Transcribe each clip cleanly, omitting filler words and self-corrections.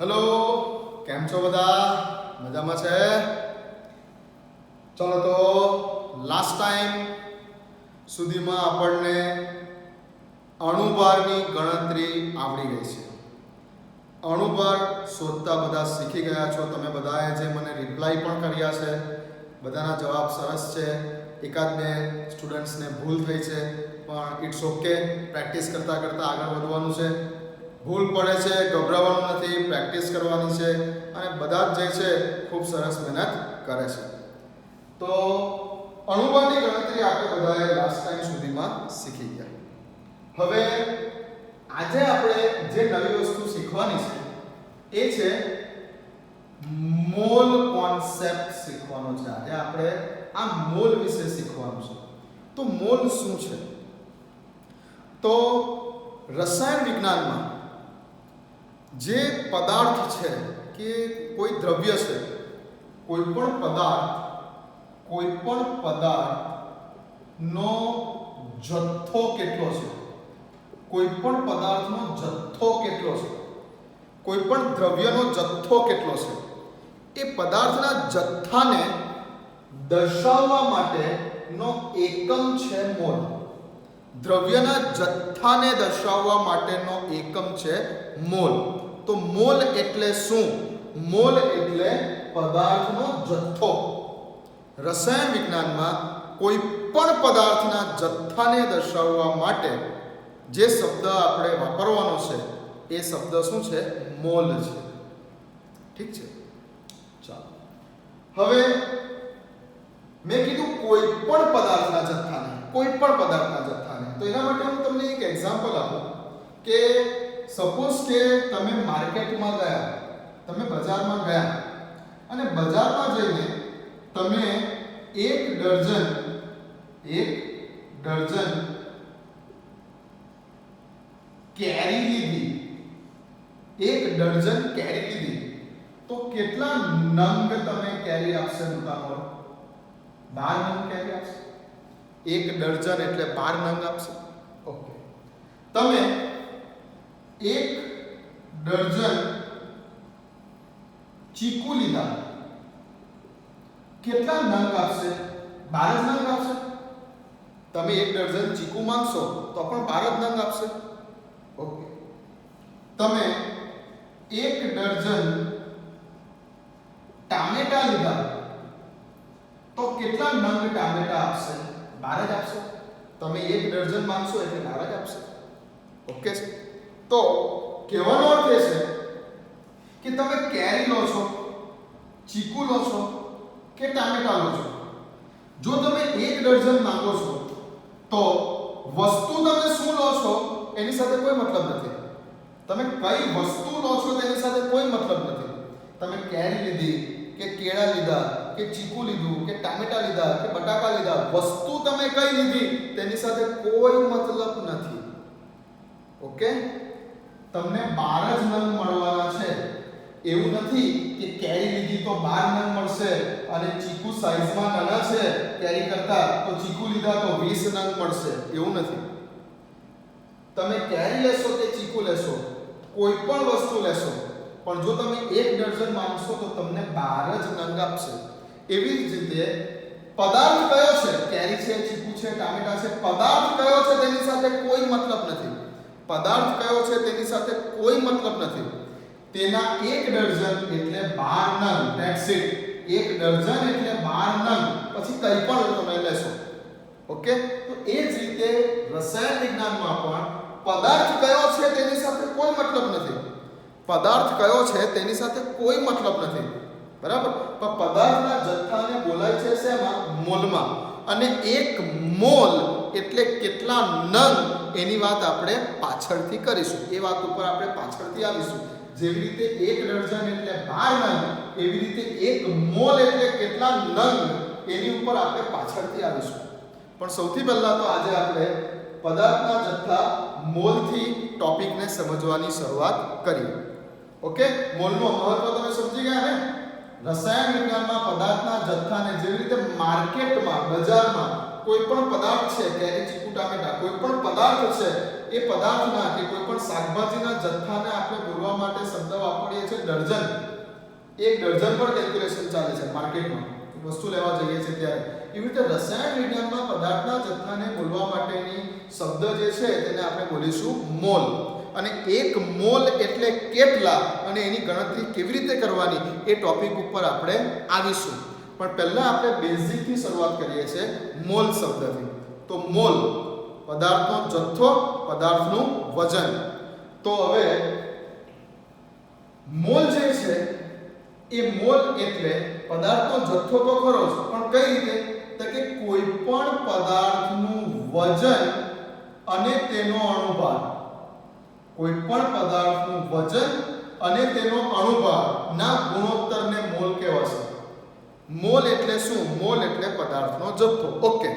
Hello, કેમ છો બધા? મજામાં છે? ચલો તો લાસ્ટ ટાઈમ સુધીમાં આપણને અણુભારની ગણતરી આવડી ગઈ છે. અણુભાર શોધતા બધા શીખી ગયા છો. તમે બધાએ જે મને રિપ્લાય પણ કર્યા છે, બધાના જવાબ સરસ છે. એકાદ બે સ્ટુડન્ટ્સને ભૂલ થઈ છે, પણ ઇટ્સ ઓકે. પ્રેક્ટિસ કરતાં કરતાં આગળ વધવાનું છે. ભૂલ પડે છે, ગભરાવાનું નથી, પ્રેક્ટિસ કરવાની છે અને બધા જ જે છે ખૂબ સરસ મહેનત કરે છે. તો અણુભારની ગણતરી આપણે બધાએ લાસ્ટ ટાઈમ સુધીમાં શીખી ગયા. હવે આજે આપણે જે નવી વસ્તુ શીખવાની છે એ છે મોલ કોન્સેપ્ટ શીખવાનો છે. આજે આપણે આ મોલ વિશે શીખવાનું છે. તો મોલ શું છે? તો રસાયણ વિજ્ઞાનમાં જે પદાર્થ છે કે કોઈ દ્રવ્ય છે, કોઈ પણ પદાર્થનો જથ્થો કેટલો છે, કોઈ પણ પદાર્થનો જથ્થો કેટલો છે, કોઈ પણ દ્રવ્યનો જથ્થો કેટલો છે, એ પદાર્થના જથ્થાને દર્શાવવા માટેનો એકમ છે મોલ. દ્રવ્યના જથ્થાને દર્શાવવા માટેનો એકમ છે મોલ. તો મોલ એટલે શું? મોલ એટલે પદાર્થનો જથ્થો. રસાયણ વિજ્ઞાનમાં કોઈ પણ પદાર્થના જથ્થાને દર્શાવવા માટે જે શબ્દ આપણે વાપરવાનો છે એ શબ્દ શું છે? મોલ છે. ઠીક છે? ચાલો, હવે મેં કીધું કોઈ પણ પદાર્થના જથ્થાને, તો એના માટે હું તમને એક એક્ઝામ્પલ આપું કે સપોઝ કે તમે માર્કેટમાં ગયા, તમે બજારમાં ગયા અને બજારમાં જઈને તમે એક ડઝન કેરી લીધી. તો કેટલા નંગ તમે કેરી આપશે? મુકામો 12 નંગ કેરી આપશે. એક ડઝન એટલે 12 નંગ આપશે. ઓકે. તમે એક ડઝન ચીકુ લીધા, કેટલા નંગ આપશે? 12 નંગ આપશે. તમે એક ડઝન ચીકુ માંગશો તો પણ 12 નંગ આપશે. ઓકે. તમે એક ડઝન ટામેટા લીધા તો કેટલા નંગ ટામેટા આપશે? 12 જ આપશે. તમે એક ડઝન માંગશો એટલે 12 જ આપશે. ઓકે છે? તો કહેવાનો અર્થ એ છે કે તમે કેરી લો છો, ચીકુ લો છો કે ટામેટા લો છો, જો તમે એક ડઝન માંગો છો તો વસ્તુ તમે શું લો છો એની સાથે કોઈ મતલબ નથી. તમે કઈ વસ્તુ લો છો તેની સાથે કોઈ મતલબ નથી. તમે કેરી લીધી કે કેળા લીધા કે ચીકુ લીધું કે ટામેટા લીધા કે બટાકા લીધા, વસ્તુ તમે કઈ લીધી તેની સાથે કોઈ મતલબ નથી. ઓકે? તમને 12 જ નંગ મળવાના છે. એવું નથી કે કેરી લીધી તો 12 નંગ મળશે અને ચીકુ સાઈઝમાં નાના છે કેરી કરતા તો ચીકુ લીધા તો 20 નંગ મળશે. એવું નથી. તમે કેરી લેશો કે ચીકુ લેશો, કોઈ પણ વસ્તુ લેશો, પણ જો તમે એક ડઝન માંગશો તો તમને 12 જ નંગ આપશે. એવી જ રીતે પદાર્થ કયો છે? કેરી છે, ચીકુ છે, ટામેટા છે. પદાર્થ કયો છે તેની સાથે કોઈ મતલબ નથી. તેના એક ડઝન એટલે 12 નંગ. That's it. એક ડઝન એટલે 12 નંગ. પછી કંઈ પણ તમે લેશો. ઓકે? તો એ જ રીતે રસાયણ વિજ્ઞાનમાં પણ પદાર્થ કયો છે તેની સાથે કોઈ મતલબ નથી. બરાબર? પણ પદાર્થના જથ્થાને બોલાય છે શેમાં? મોલમાં. અને એક મોલ એટલે કેટલા નંગ એની વાત આપણે પાછળથી કરીશું. એ વાત ઉપર આપણે પાછળથી આવીશું. જેવી રીતે એક ડઝન એટલે 12 નંગ, એવી રીતે એક મોલ એટલે કેટલા નંગ એની ઉપર આપણે પાછળથી આવીશું. પણ સૌથી પહેલા તો આજે આપણે પદાર્થના જથ્થા મોલથી ટોપિકને સમજવાની શરૂઆત કરીએ. ઓકે? મોલનું મહત્વ તમે સમજી ગયા ને? રસાયણ વિજ્ઞાનમાં પદાર્થના જથ્થાને જેવી રીતે માર્કેટમાં, બજારમાં કોઈ પણ પદાર્થ છે, કેરી, ચીકુ, ટામેટા, કોઈ પણ પદાર્થ છે એ પદાર્થના કે કોઈ પણ શાકભાજીના જથ્થાને આપણે બોલવા માટે શબ્દ વાપરીએ છીએ ડઝન. એક ડઝન પર કેલ્ક્યુલેશન ચાલે છે માર્કેટમાં વસ્તુ લેવા જઈએ છીએ ત્યારે. એવી રીતે રસાયણ વિજ્ઞાનમાં પદાર્થના જથ્થાને બોલવા માટેની શબ્દ જે છે તેને આપણે બોલીશું મોલ. અને એક મોલ એટલે કેટલા અને એની ગણતરી કેવી રીતે કરવાની એ ટોપિક ઉપર આપણે આવીશું. પણ પહેલા આપણે બેઝિક થી શરૂઆત કરીએ છીએ મોલ શબ્દથી. તો મોલ પદાર્થનો જથ્થો, પદાર્થનું વજન. તો હવે મોલ જે છે એ મોલ એટલે પદાર્થનો જથ્થો તો ખરો જ, પણ કઈ રીતે? તો કે કોઈ પણ પદાર્થનું વજન અને તેનો અણુભાર, કોઈ પણ પદાર્થનું વજન અને તેનો અણુભાર ના ગુણોત્તરને મોલ કહેવાશે. મોલ એટલે શું? મોલ એટલે પદાર્થનો જથ્થો. ઓકે,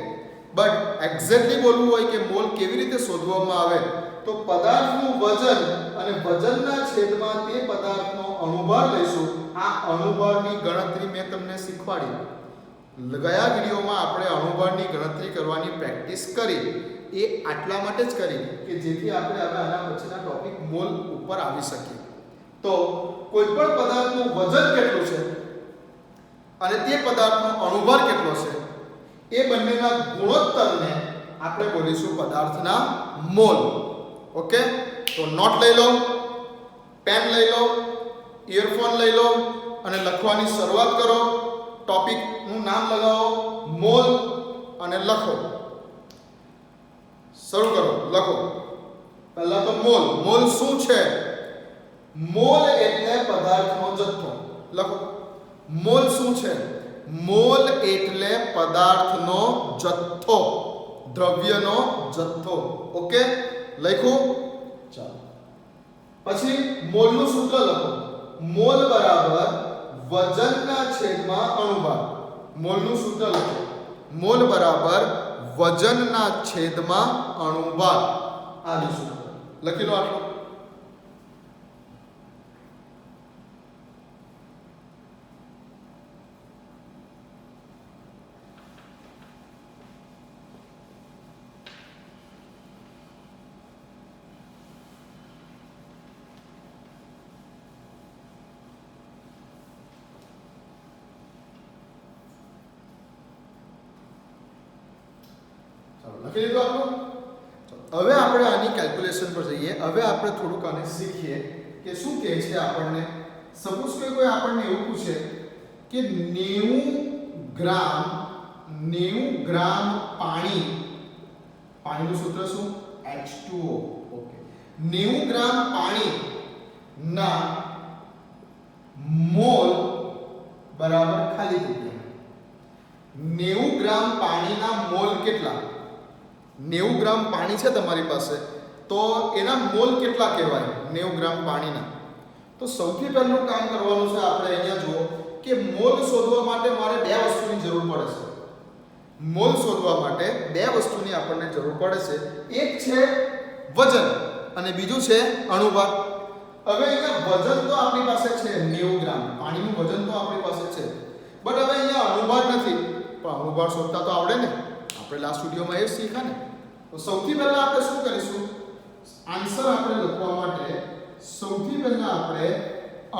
બટ એક્ઝેક્ટલી બોલવું હોય કે મોલ કેવી રીતે શોધવામાં આવે, તો પદાર્થનું વજન અને વજનના છેદમાં તે પદાર્થનો અણુભાર લઈશું. આ અણુભારની ગણતરી મેં તમને શીખવાડી. ગયા વિડીયોમાં આપણે અણુભારની ગણતરી કરવાની પ્રેક્ટિસ કરી. એ આટલા માટે જ કરી કે જેથી આપણે હવે આના પછીના ટોપિક મોલ ઉપર આવી શકીએ. તો કોઈ પણ પદાર્થનું વજન કેટલું છે અને તે પદાર્થનો અણુભાર કેટલો છે એ બંનેના ગુણોત્તરને આપણે બોલીશું પદાર્થના મોલ. ઓકે, તો નોટ લઈ લો, પેન લઈ લો, ઇયરફોન લઈ લો અને લખવાની શરૂઆત કરો. ટોપિકનું નામ લગાવો મોલ અને લખો. શરૂ કરો, લખો. પહેલા તો મોલ. મોલ શું છે? મોલ એટલે પદાર્થનો જથ્થો. લખો, મોલ શું છે? મોલ એટલે પદાર્થનો જથ્થો, દ્રવ્યનો જથ્થો. ઓકે, લખ્યું? ચાલો, પછી મોલનું સૂત્ર લખો. મોલ બરાબર વજનના છેદમાં અણુભાર. મોલનું સૂત્ર લખો. મોલ બરાબર વજનના છેદમાં અણુભાર. આ સૂત્ર લખી લો. આટલું. લખી લીધું આપણું. હવે આપણે આની કેલ્ક્યુલેશન પર જઈએ. હવે આપણે થોડુંક આને શીખીએ કે શું કહે છે આપણને. સપોઝ કે કોઈ આપણને એવું પૂછે કે 90 ગ્રામ પાણી, પાણીનું સૂત્ર શું? H2O. ઓકે, 90 ગ્રામ પાણી ના મોલ બરાબર ખાલી જગ્યા. 90 ગ્રામ પાણીના મોલ કેટલા? 90 ગ્રામ પાણી છે તમારી પાસે, તો એના મોલ કેટલા કહેવાય 90 ગ્રામ પાણીના? તો સૌથી પહેલું કામ કરવાનું છે આપણે અહીંયા જુઓ કે મોલ શોધવા માટે મારે બે વસ્તુની જરૂર પડે છે. મોલ શોધવા માટે બે વસ્તુની આપણને જરૂર પડે છે. એક છે વજન અને બીજું છે અણુભાર. હવે અહીંયા વજન તો આપણી પાસે છે 90 ગ્રામ, પાણીનું વજન તો આપણી પાસે છે, બટ હવે અહીંયા અણુભાર નથી. પણ અણુભાર શોધતા તો આવડે ને, આપણે લાસ્ટ વિડીયોમાં એ શીખ્યા ને. તો સૌથી પહેલા આપણે શું કરીશું? આન્સર આપણે લખવા માટે સૌથી પહેલા આપણે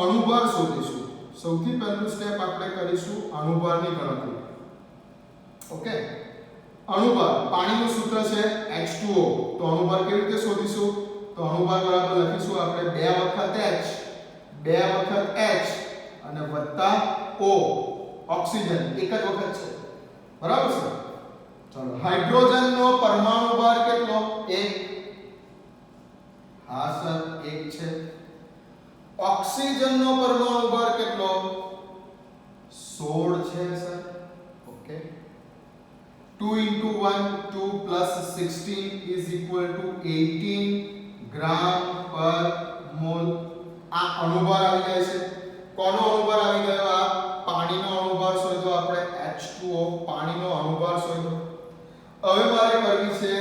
અણુભાર શોધીશું. સૌથી પહેલું સ્ટેપ આપણે કરીશું અણુભારની ગણતરી. ઓકે, અણુભાર પાણીનું સૂત્ર છે H2O. તો અણુભાર કેવી રીતે શોધીશું? તો અણુભાર બરાબર લખીશું આપણે 2 વખત H અને વત્તા O. ઓક્સિજન એક જ વખત છે, બરાબર છે? ચાલો, હાઇડ્રોજનનો પરમાણુ ભાર કેટલો? 1. હા સર, 1 છે. ઓક્સિજનનો પરમાણુ ભાર કેટલો? 16 છે સર. ઓકે, 2 * 1 2 + 16 = 18 ગ્રામ પર મોલ. આ અણુભાર આવી જાય છે. કોનો અણુભાર આવી ગયો? આ પાણીનો અણુભાર શોધ્યો આપણે, H2O. પાણીનો અણુભાર શોધ્યો. હવે મારે કરવી છે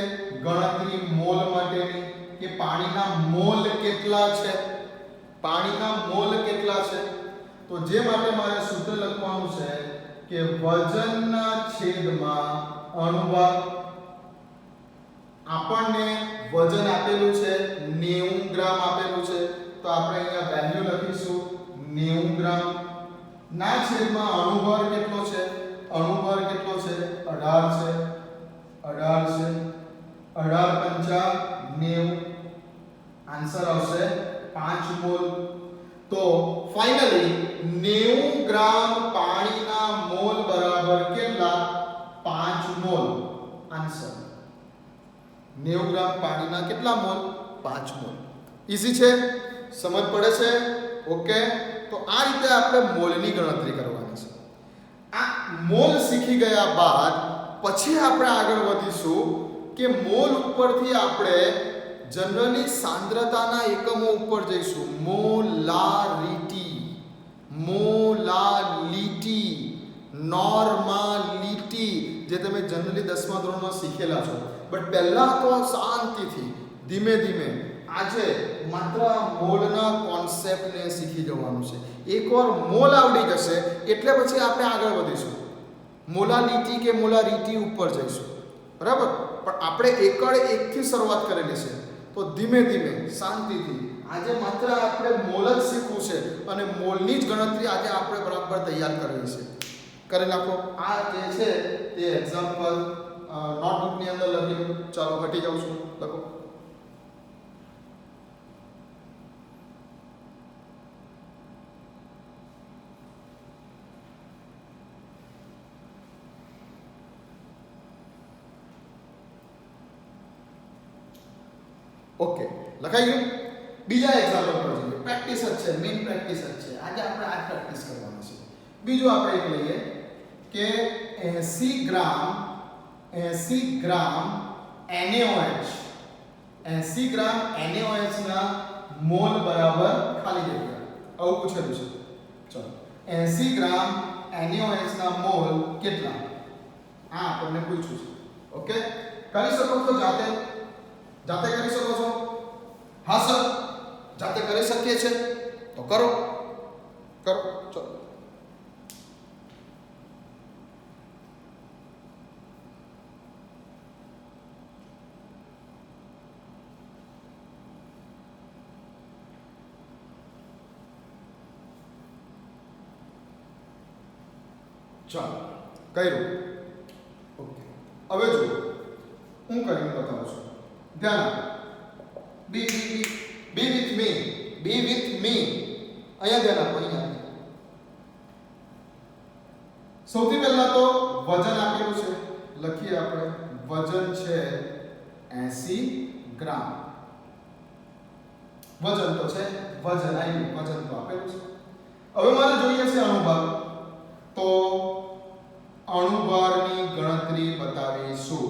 ગણતરી મોલ માટેની કે પાણીના મોલ કેટલા છે. પાણીના મોલ કેટલા છે? તો જે માટે મારે સૂત્ર લખવાનું છે કે વજનના છેદમાં અણુભાર. આપણને વજન આપેલું છે 90 ગ્રામ આપેલું છે, તો આપણે અહીંયા વેલ્યુ લખીશું 90 ગ્રામ ના છેદમાં અણુભાર કેટલો છે? અણુભાર કેટલો છે? 18 છે. 18 છે. 18 પંચા 90. આન્સર આવશે 5 મોલ. તો ફાઇનલી 90 ગ્રામ પાણીના મોલ બરાબર કેટલા? 5 મોલ. આન્સર 90 ગ્રામ પાણીના કેટલા મોલ? 5 મોલ. ઈઝી છે, સમજ પડે છે? ઓકે. તો આ રીતે આપણે મોલની ગણતરી કરવાની છે. આ મોલ શીખી ગયા બાદ પછી આપણે આગળ વધીશું કે મોલ ઉપરથી આપણે જનરલી સાંદ્રતાના એકમો ઉપર જઈશું. મોલારિટી, મોલાલિટી, નોર્માલિટી, જે તમે જનરલી 10મા ધોરણમાં શીખેલા છો. બટ પહેલા તો શાંતિથી ધીમે ધીમે આજે માત્ર મોલના કોન્સેપ્ટને શીખી જવાનું છે. એકવાર મોલ આવડી જશે એટલે પછી આપણે આગળ વધીશું, મોલાલિટી કે મોલારિટી ઉપર જઈશું. બરાબર? પણ આપણે એકડ એકથી શરૂઆત કરેલી છે, તો ધીમે ધીમે શાંતિથી આજે માત્ર આપણે મોલ જ શીખવું છે અને મોલની જ ગણતરી આજે આપણે બરાબર તૈયાર કરવી છે. કરી નાખો. આ જે છે તે એક્ઝામ્પલ નોટબુકની અંદર લખી લો. ચાલો હટી જાઉં છું. લખો. ઓકે, લખાઈ ગયું. બીજા એક્ઝામ્પલ પર જઈએ. પ્રેક્ટિસ જ છે, મેઇન પ્રેક્ટિસ જ છે. આજે આપણે આ પ્રેક્ટિસ કરવાની છે. બીજું આપણે એક લઈએ કે 80 ગ્રામ NaOH, 80 ગ્રામ NaOH ના મોલ બરાબર ખાલી જગ્યા. આવું પૂછેલું છે. ચલો, 80 ગ્રામ NaOH ના મોલ કેટલા? આ આપણને પૂછ્યું છે. ઓકે, કરી શકો તો જાતે કરી શકો છો? હા સર, જાતે કરી શકીએ છે તો કરો. ચલો. ચાલો, કર્યું. ઓકે, હવે જુઓ, હું કરીને બતાવું છું. ધ્યાન આપો. બી વિથ મી. અહીંયા ધ્યાન આપો. અહીંયા સૌથી પહેલા તો વજન આપેલું છે, લખીએ આપણે. વજન છે 80 ગ્રામ. વજન તો છે, વજન તો આપેલું છે. હવે મારે જોઈએ છે અણુભાર. તો અણુભારની ગણતરી બતાવીશું.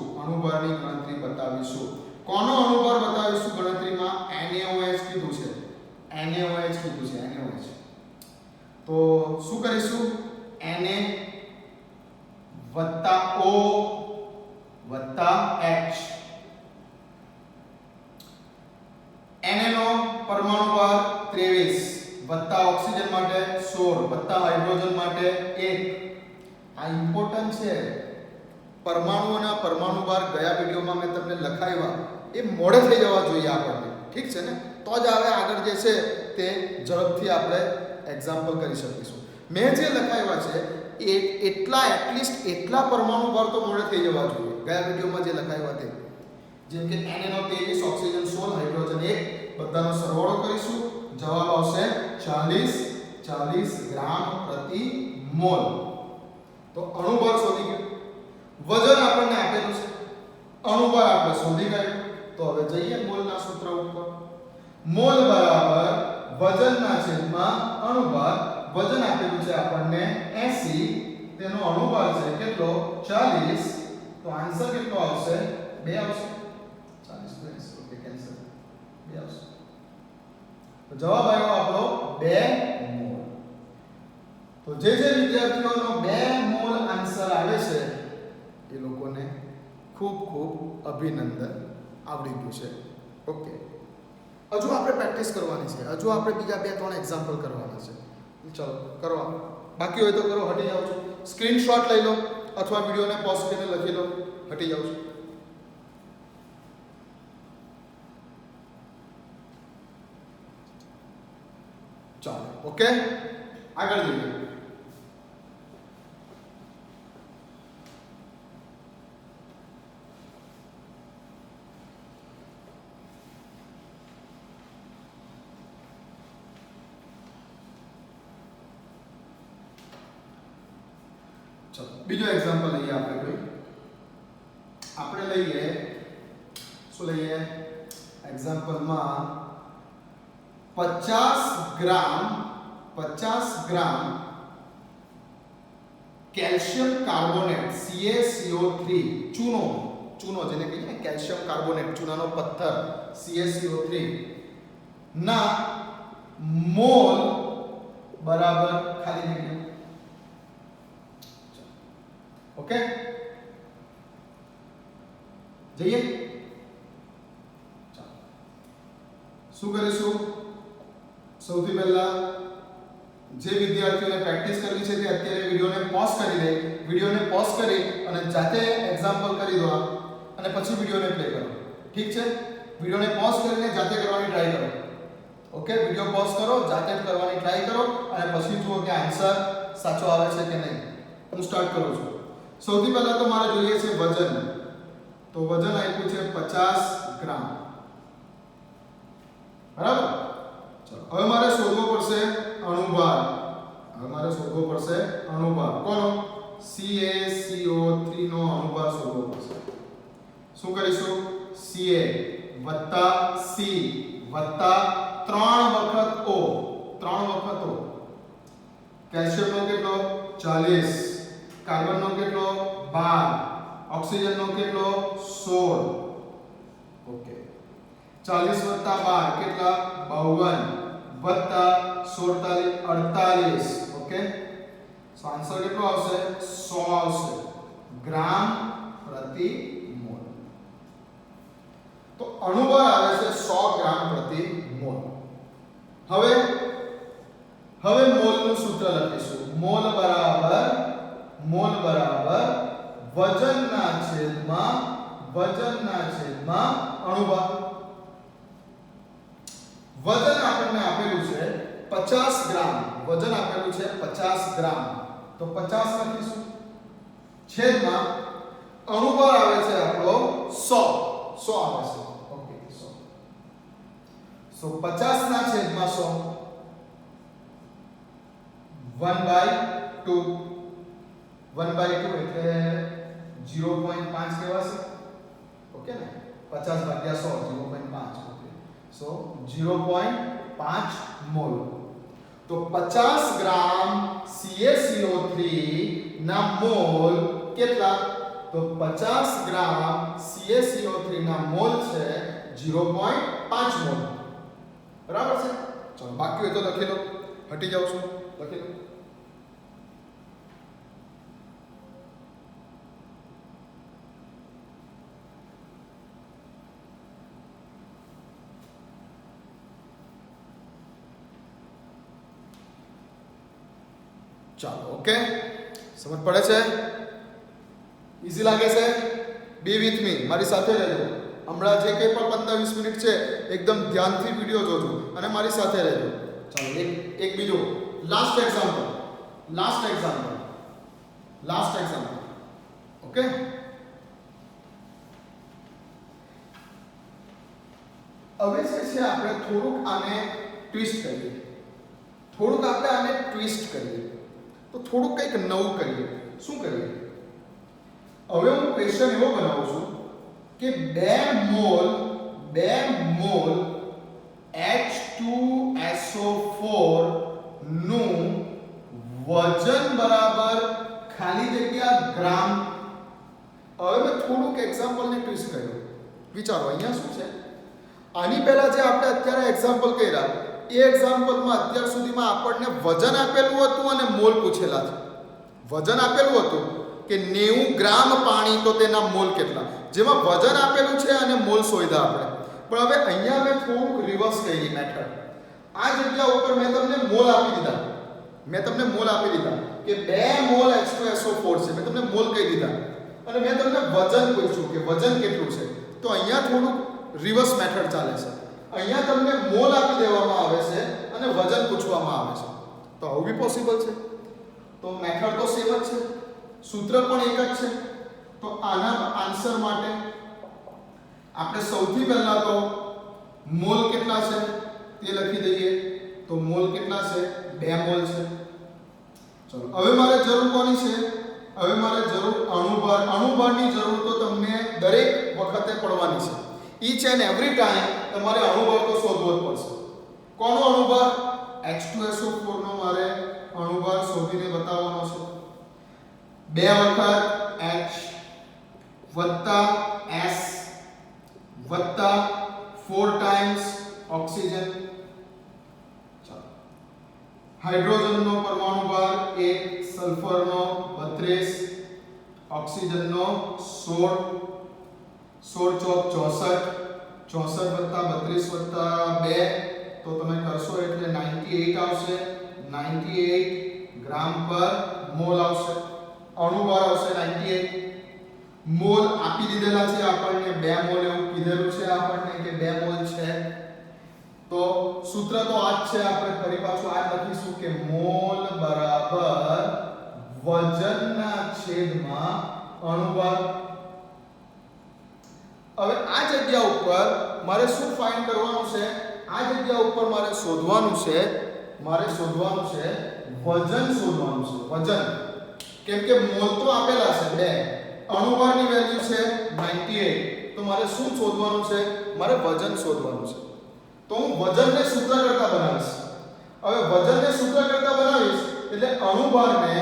કોનો અણુભાર બતાવીશું ગણતરીમાં? NaOH કીધું છે. NaOH. તો શું કરીશું? Na વત્તા O વત્તા H. Na નો પરમાણુ ભાર 23 વત્તા ઓક્સિજન માટે 16 વત્તા હાઇડ્રોજન માટે 1. આ ઇમ્પોર્ટન્ટ છે. પરમાણુઓના પરમાણુ ભાર ગયા વિડિયોમાં મેં તમને લખાવ્યા, એ મોડે થઈ જવા જોઈએ આપણને. ઠીક છે ને? તો જ હવે આગળ જે છે તે ઝડપથી આપણે એક્ઝામ્પલ કરી શકીશું. મેં જે લખાવ્યા છે એટલીસ્ટ એટલા પરમાણુ ભાર તો મોડે થઈ જવા જોઈએ ગયા વિડિયોમાં જે લખાવ્યા તે. જેમ કે Na નો 23, ઓક્સિજન 16, હાઇડ્રોજન 1, બધાનો સરવાળો કરીશું. જવાબ આવશે 40 ગ્રામ પ્રતિ મોલ. તો અણુભાર શોધી ગયો. વજન આપણને આપેલું છે, અણુભાર આપણે શોધી કાઢ્યું. તો હવે જઈએ મોલના સૂત્ર ઉપર. મોલ બરાબર વજનના છેદમાં અણુભાર. વજન આપેલું છે આપણને 80, તેનો અણુભાર છે કેટલો? 40. તો આન્સર કેટલો આવશે? 2 આવશે. 40 + 80. Okay, cancel. 2 આવશે. તો જવાબ આવ્યો આપણો 2 મોલ. તો જે વિદ્યાર્થીઓનો 2 મોલ આન્સર આવે છે એ લોકોને ખૂબ અભિનંદન, આવડી ગયું છે. ઓકે, હજુ આપણે પ્રેક્ટિસ કરવાની છે. હજુ આપણે બીજા 2-3 એક્ઝામ્પલ કરવાના છે. ચલો કરવા. બાકી હોય તો કરો. હટી જાઉં છું. સ્ક્રીનશોટ લઈ લો અથવા વિડીયોને પોઝ કરીને લખી લો. હટી જાઉં છું. ચાલો ઓકે, આગળ જોઈએ. ચલો બીજો એક્ઝામ્પલ લઈએ આપણે લઈએ શું લઈએ એક્ઝામ્પલમાં 50 ગ્રામ કેલ્શિયમ કાર્બોનેટ CaCO3 ચૂનો જેને કહીએ ને કેલ્શિયમ કાર્બોનેટ, ચૂનાનો પથ્થર CaCO3 ના મોલ બરાબર ખાલી જગ્યા. ઓકે જઈએ. શું કરીશું? સૌથી પહેલા જે વિદ્યાર્થીઓને પ્રેક્ટિસ કરવી છે તે અત્યારે વિડિયોને પોઝ કરી દે, વિડિયોને પોઝ કરી અને જાતે એક્ઝામ્પલ કરી દો અને પછી વિડિયોને પ્લે કરો. ઠીક છે? વિડિયોને પોઝ કરીને જાતે કરવાની ટ્રાય કરો. ઓકે, વિડિયો પોઝ કરો, જાતે કરવાની ટ્રાય કરો અને પછી જુઓ કે આન્સર સાચો આવે છે કે નહીં. હું સ્ટાર્ટ કરું છું. સૌથી પહેલા તો મારે જોઈએ છે વજન. તો વજન આપ્યું છે 50 ગ્રામ. બરાબર? ચલો હવે મારે શોધવો પડશે અણુભાર. કોનો? CaCO3 નો અણુભાર શોધવો પડશે. શું કરીશું? Ca વત્તા C વત્તા 3 વખત O. કેલ્શિયમનો કેટલો? 40. કાર્બનનો કેટલો? 12. ઓક્સિજનનો કેટલો? 16. ઓકે, 40 વત્તા 12 કેટલા? 52 વત્તા 16 48. ઓકે, સો આન્સર કેટલો આવશે? 100 આવશે, ગ્રામ પ્રતિ મોલ. તો અણુભાર આવે છે 100 ગ્રામ પ્રતિ મોલ. હવે મોલનું સૂત્ર લખીશું. મોલ બરાબર વજનના છેદમાં અણુભાર. વજન આપણને આપેલું છે 50 ગ્રામ. વજન આપેલું છે 50 ગ્રામ. તો 50 લખીશું. છેદમાં અણુભાર આવે છે આપણો 100 આવે છે. ઓકે, 100. સો 50 ના છેદમાં 100 1/2. 1/2 એટલે 0.5 કહેવાશે. ઓકે ને, 50 ભાગ્યા 100 0.5. ઓકે, સો 0.5 મોલ. તો 50 ગ્રામ CaCO3 ના મોલ કેટલા? તો 50 ગ્રામ CaCO3 ના મોલ છે 0.5 મોલ. બરાબર છે? ચલો બાકી હોય તો લખી લો. હટી જાવ છું, લખી લો. ચાલો ઓકે, સમજ પડે છે? ઈઝી લાગે છે? બી વિથ મી, મારી સાથે રહેજો. હમણાં જે કંઈ પણ 15-20 મિનિટ છે એકદમ ધ્યાનથી વિડિયો જોજો અને મારી સાથે રહેજો. ચાલો એક બીજો લાસ્ટ એક્ઝામ્પલ. ઓકે, હવે જે છે આપણે થોડુંક આને ટ્વિસ્ટ કરીએ. તો થોડુંક કંઈક નવું કરીએ. શું કરીએ? હવે હું ક્વેશ્ચન એવો બનાવું છું કે 2 મોલ H2SO4 નું વજન બરાબર ખાલી જગ્યા ગ્રામ. હવે મેં થોડુંક એક્ઝામ્પલને ટ્વિસ્ટ કર્યું. વિચારો અહીંયા શું છે? આની પહેલા જે આપણે અત્યારે એક્ઝામ્પલ કર્યા એ એક્ઝામ્પલમાં અત્યાર સુધીમાં આપણને વજન આપેલું હતું અને મોલ પૂછેલા છે. વજન આપેલું હતું કે 90 ગ્રામ પાણી, તો તેના મોલ કેટલા? જેમાં વજન આપેલું છે અને મોલ શોધ્યા આપણે. પણ હવે અહીંયા મેં થોડુંક રિવર્સ કરી મેથડ. આ જગ્યા ઉપર મેં તમને મોલ આપી દીધા કે 2 મોલ H2SO4 છે. મેં તમને મોલ કહી દીધા અને મેં તમને વજન પૂછ્યું કે વજન કેટલું છે. તો અહીંયા થોડુંક રિવર્સ મેથડ ચાલે છે. અહીંયા તમને મોલ આપી દેવામાં આવે છે અને વજન પૂછવામાં આવે છે તો આવું બી પોસિબલ છે તો મેથડ તો સેમ જ છે સૂત્ર પણ એક જ છે તો આના આન્સર માટે આપણે સૌથી પહેલા તો મોલ કેટલા છે તે લખી દઈએ તો મોલ કેટલા છે 2 મોલ છે ચલો હવે મારે જરૂર કોની છે હવે મારે જરૂર અણુભારની જરૂર તો તમને દરેક વખતે પડવાની છે ઈચ એન્ડ એવરી ટાઈમ તમારે અણુભાર તો શોધવો જ પડશે કોનો અણુભાર H2SO4 નો મારે અણુભાર શોધીને બતાવવાનો છે 2 વખત H વત્તા S વત્તા 4 ટાઈમ્સ ઓક્સિજન હાઇડ્રોજનનો પરમાણુ ભાર 1 સલ્ફરનો 32 ઓક્સિજનનો 16 16 ચોક 64 64 + 32 + 2 તો તમે કરશો એટલે 98 આવશે 98 ગ્રામ પર મોલ આવશે અણુભાર આવશે 98 મોલ આપી દીધેલા છે આપણને 2 મોલ એવું કીધેલું છે આપણને કે 2 મોલ છે તો સૂત્ર તો આ જ છે આપણે ફરી પાછું આ જ લખીશું કે મોલ બરાબર વજનના છેદમાં અણુભાર હવે આ જગ્યા ઉપર મારે શું ફાઇન્ડ કરવાનું છે આ જગ્યા ઉપર મારે શોધવાનું છે વજન શોધવાનું છે વજન કેમ કે મોલ તો આપેલા છે 2 અણુભારની વેલ્યુ છે 98 તો મારે શું શોધવાનું છે મારે વજન શોધવાનું છે તો હું વજનને સૂત્ર કરતા બનાવીશ હવે વજનને સૂત્ર કરતા બનાવીશ એટલે અણુભારને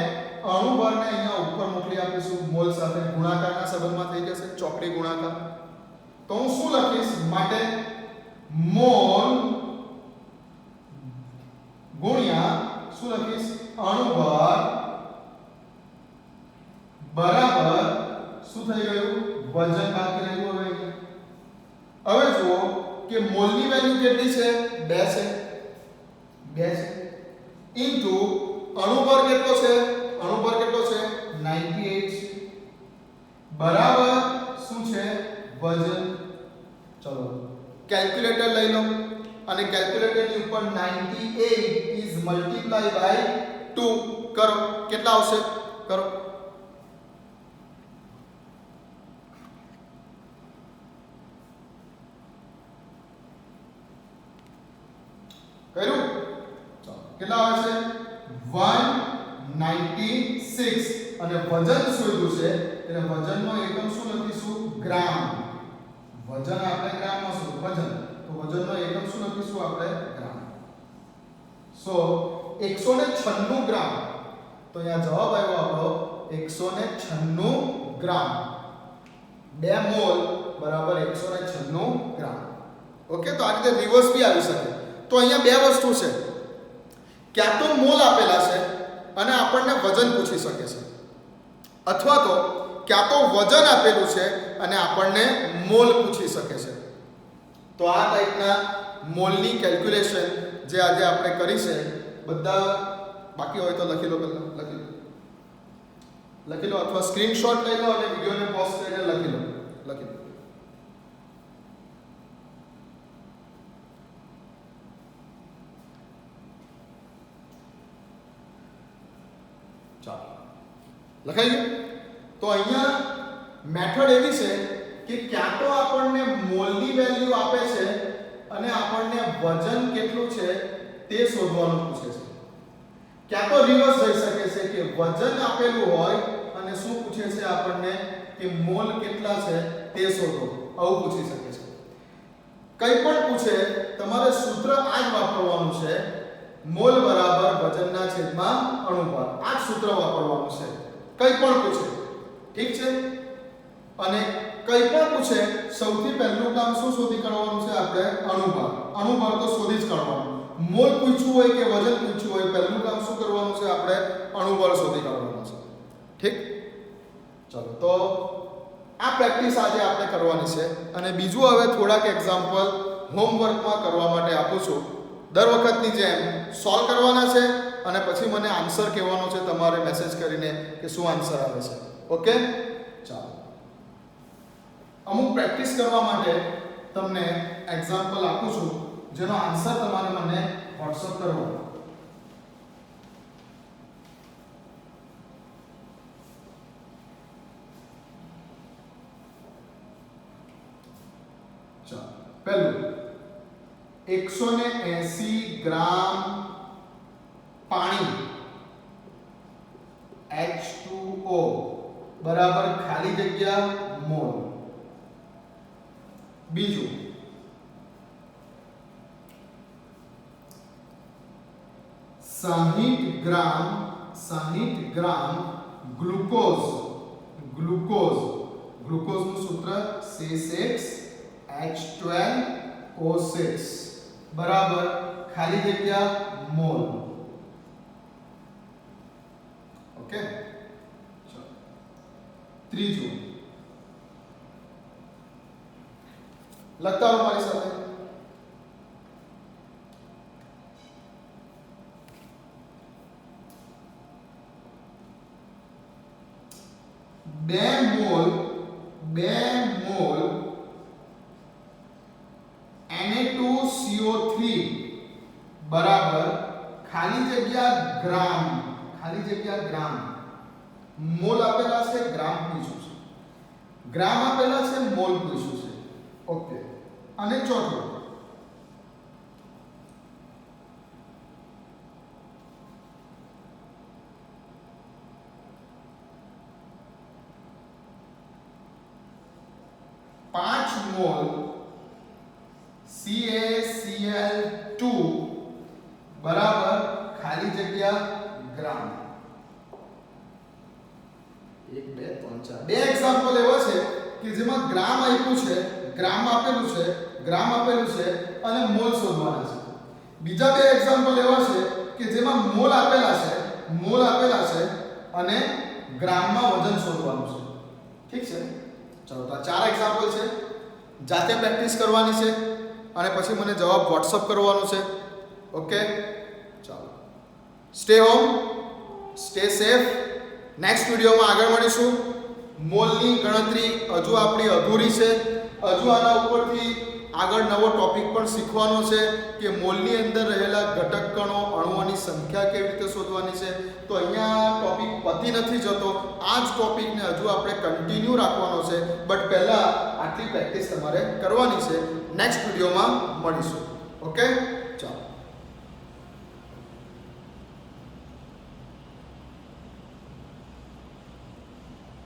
અહીંયા ઉપર મોકલી આપીશું મોલ સાથે ગુણાકારના સંબંધમાં થઈ જશે ચોકડી ગુણાકાર તો હું શું લખીશ માટે મોલ ગુણ્યા શું લખીશ અણુભાર બરાબર શું થઈ ગયું વજન બાકી રહ્યું હવે જુઓ કે મોલની વેલ્યુ કેટલી છે 2 છે ઇન્ટુ અણુભાર કેટલો છે 98 છે બરાબર શું છે વજન ચલો કેલ્ક્યુલેટર લઈ લો અને કેલ્ક્યુલેટરની ઉપર 98 ઇઝ મલ્ટીપ્લાય બાય 2 કરો કેટલા આવશે કરો કર્યું ચાલો કેટલા આવે છે 196 અને વજન શોધ્યું છે એટલે વજનનો એકમ શું લખીશું ગ્રામ વજન આપણે ગ્રામમાં શોધ્યું વજન તો વજનનો એકમ શું લખીશું આપણે ગ્રામ સો 196 ગ્રામ તો અહીંયા જવાબ આવ્યો આપણો 196 ગ્રામ 2 મોલ બરાબર 196 ગ્રામ ઓકે તો આ રીતે રિવર્સ બી આવી શકે તો અહીંયા 2 વસ્તુ છે ક્યાં તો મોલ આપેલા છે અને આપણને વજન પૂછી શકે છે અથવા તો ક્યાં તો વજન આપેલું છે અને આપણને મોલ પૂછી શકે છે તો આ ટાઈપના મોલની કેલ્ક્યુલેશન જે આજે આપણે કરી છે બધા બાકી હોય તો લખી લો પહેલા લખી લો અથવા સ્ક્રીનશોટ લઈ લો અને વિડિયોને પોઝ કરીને લખી લો લખાઈ ગયું તો અહીંયા મેથડ એવી છે કે ક્યાં તો આપણને મોલની વેલ્યુ આપે છે અને આપણને વજન કેટલું છે તે શોધવાનું પૂછે છે ક્યાં તો રિવર્સ થઈ શકે છે કે વજન આપેલું હોય અને શું પૂછે છે આપણને કે મોલ કેટલા છે તે શોધો આવું પૂછી શકે છે કંઈ પણ પૂછે તમારે સૂત્ર આ જ વાપરવાનું છે મોલ બરાબર વજનના છેદમાં અણુભાર આ જ સૂત્ર વાપરવાનું છે કંઈ પણ પૂછે ઠીક છે અને કંઈ પણ પૂછે સૌથી પહેલું કામ શું શોધી કાઢવાનું છે આપણે અણુભાર તો શોધી જ કાઢવાનું મોલ પૂછવું હોય કે વજન પૂછવું હોય પહેલું કામ શું કરવાનું છે આપણે અણુભાર શોધી કાઢવાનું છે ઠીક ચલો તો આ પ્રેક્ટિસ આજે આપણે કરવાની છે અને બીજું હવે થોડાક એક્ઝામ્પલ હોમવર્કમાં કરવા માટે આપું છું દર વખતની જેમ સોલ્વ કરવાના છે અને પછી મને આન્સર કહેવાનો છે તમારે મેસેજ કરીને કે શું આન્સર આવે છે ઓકે ચાલો અમુક પ્રેક્ટિસ કરવા માટે તમને એક્ઝામ્પલ આપું છું જેનો આન્સર તમારે મને WhatsApp કરો. ચાલો પહેલું 180 ગ્રામ પાણી H2O બરાબર ખાલી જગ્યા મોલ. બીજું 60 ગ્રામ ગ્લુકોઝ નું સૂત્ર C6H12O6 બરાબર ખાલી જગ્યા મોલ. ઓકે. ત્રીજું લખતા રહો મારી સાથે. બે મોલ Na2CO3 બરાબર ખાલી જગ્યા ગ્રામ. મોલ આપેલા છે, ગ્રામ પૂછ્યું છે. ગ્રામ આપેલા છે, મોલ પૂછ્યું છે. ઓકે. અને ચોથું પાંચ મોલ CaCl2 બરાબર ખાલી જગ્યા ગ્રામ. 1 2 3 4 બે એક્ઝામ્પલ એવા છે કે જેમાં ગ્રામ આપ્યું છે, ગ્રામ આપેલું છે અને મોલ શોધવાના છે. બીજા બે એક્ઝામ્પલ એવા છે કે જેમાં મોલ આપેલા છે અને ગ્રામમાં વજન શોધવાનું છે. ઠીક છે. ચલો તો આ ચાર એક્ઝામ્પલ છે. જાતે પ્રેક્ટિસ કરવાની છે અને પછી મને જવાબ WhatsApp કરવાનો છે. ઓકે. ચાલો. Stay home, stay safe. Next વિડિયોમાં આગળ મળીશું. મોલની ગણતરી હજુ આપણી અધૂરી છે. હજુ આના ઉપરથી આગળ નવો ટોપિક પણ શીખવાનો છે કે મોલની અંદર રહેલા ઘટક કણો, અણુઓની સંખ્યા કેવી રીતે શોધવાની છે. તો અહીંયા ટોપિક પતી નથી જતો. આ જ ટોપિકને હજુ આપણે કન્ટિન્યુ રાખવાનો છે, બટ પહેલા આટલી પ્રેક્ટિસ તમારે કરવાની છે. નેક્સ્ટ વિડિયોમાં મળીશું. ઓકે. ચાલો.